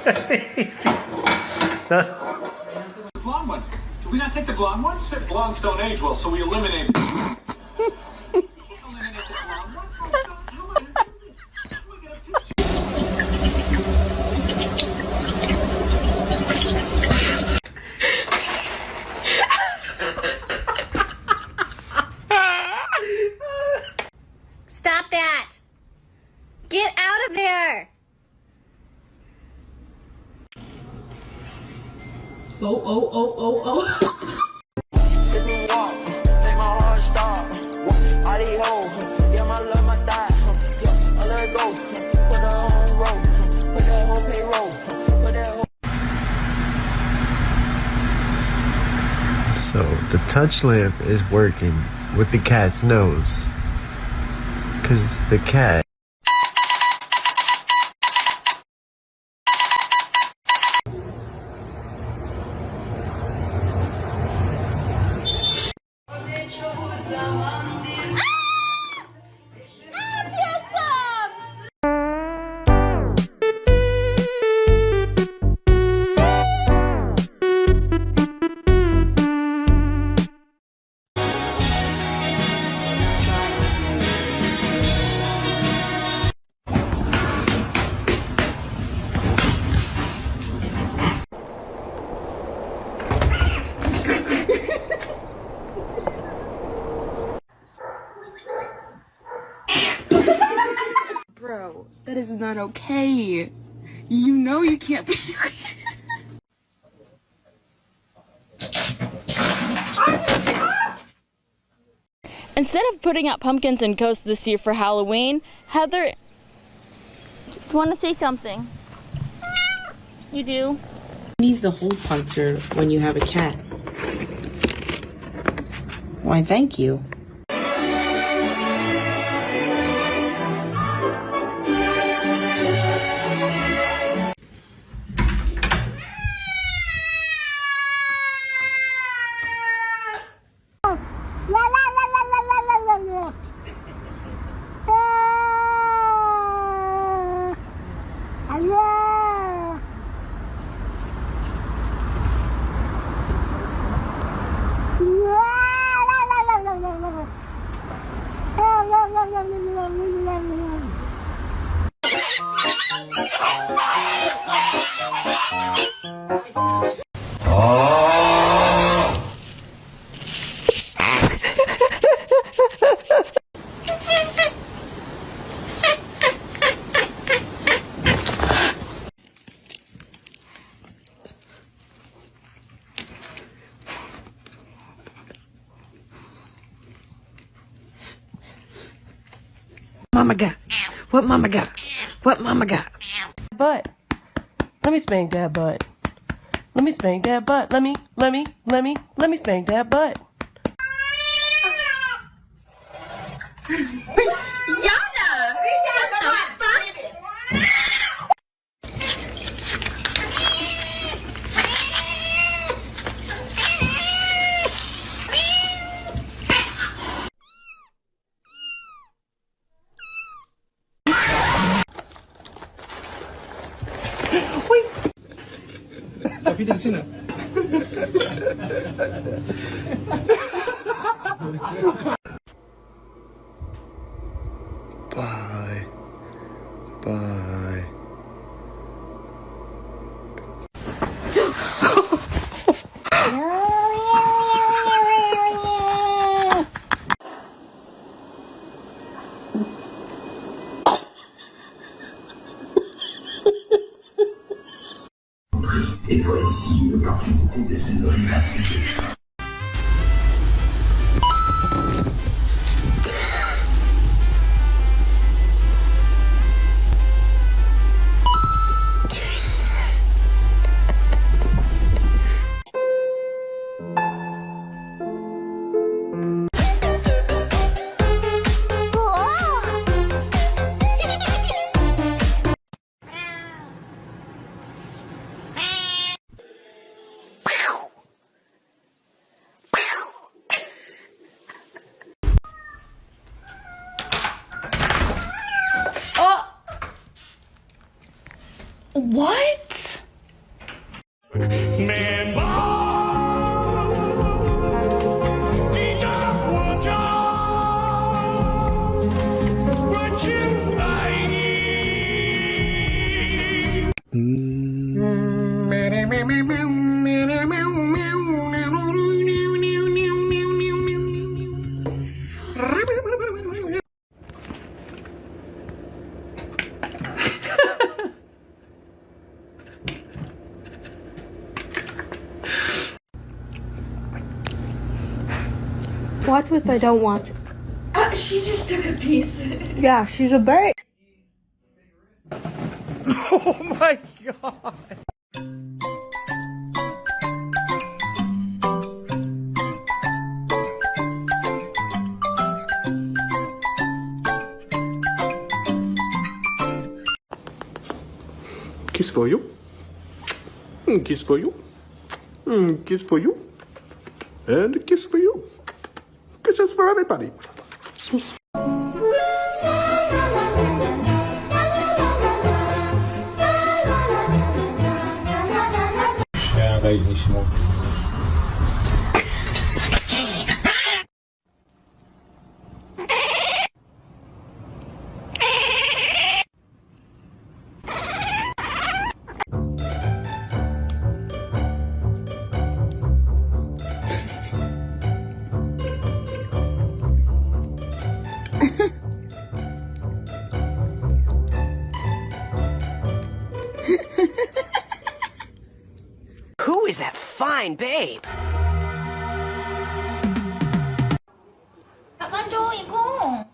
Blonde one. Did we not take the blonde one? You said blondes don't age well, so we eliminated. Stop that! Get out of there! Oh. Sit and walk, make my heart stop. All these hoes, yeah, my love, my die. Yeah, I let her go, put her on roll, put that whole payroll, put that whole. So the touch lamp is working with the cat's nose. Because the cat Bro, that is not okay. You know you can't be. Instead of putting out pumpkins and ghosts this year for Halloween, Heather, you want to say something? You do? Needs a hole puncture when you have a cat. Why, thank you. Mama got? What mama got? What mama got? Butt. Let me spank that butt. Let me spank that butt. Let me spank that butt. Yana! What the fuck? Tapi di sini. Bye. Bye. Et voici une opportunité de se nourrir ainsi. What? watch if I don't watch? She just took a piece. Yeah, she's a bird. Oh my god! Kiss for you. Kiss for you. Kiss for you. And a kiss for you. Kisses for everybody. Who is that fine babe? 잠깐 줘, 이거.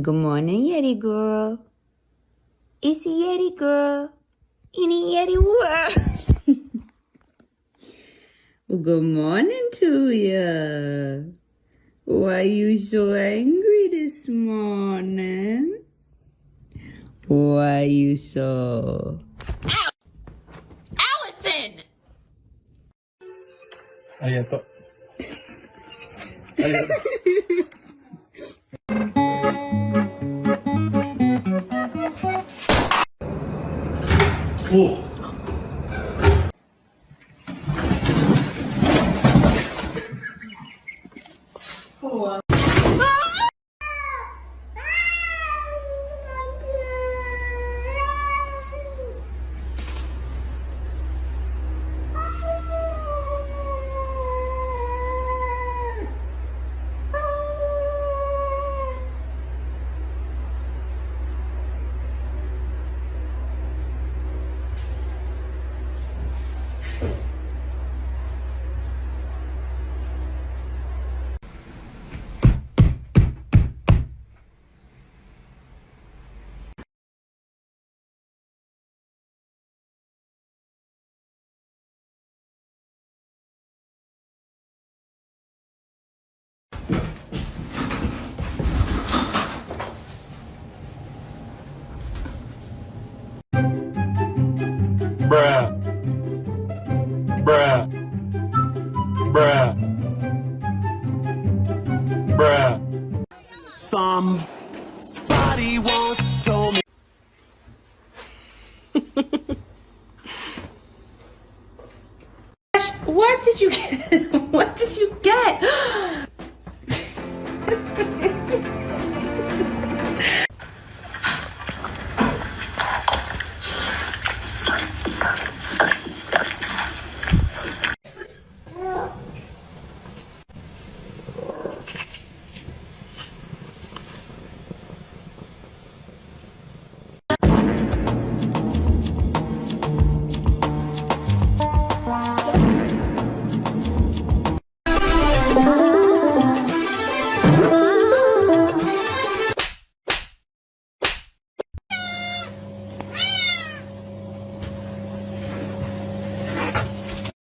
Good morning, Yeti girl. It's a Yeti girl in a Yeti world. Well, good morning to ya. Why you so angry this morning? Why you so... Allison! Bruh. Bruh. Bruh. Bruh. Somebody once told me. What did you get? What did you get?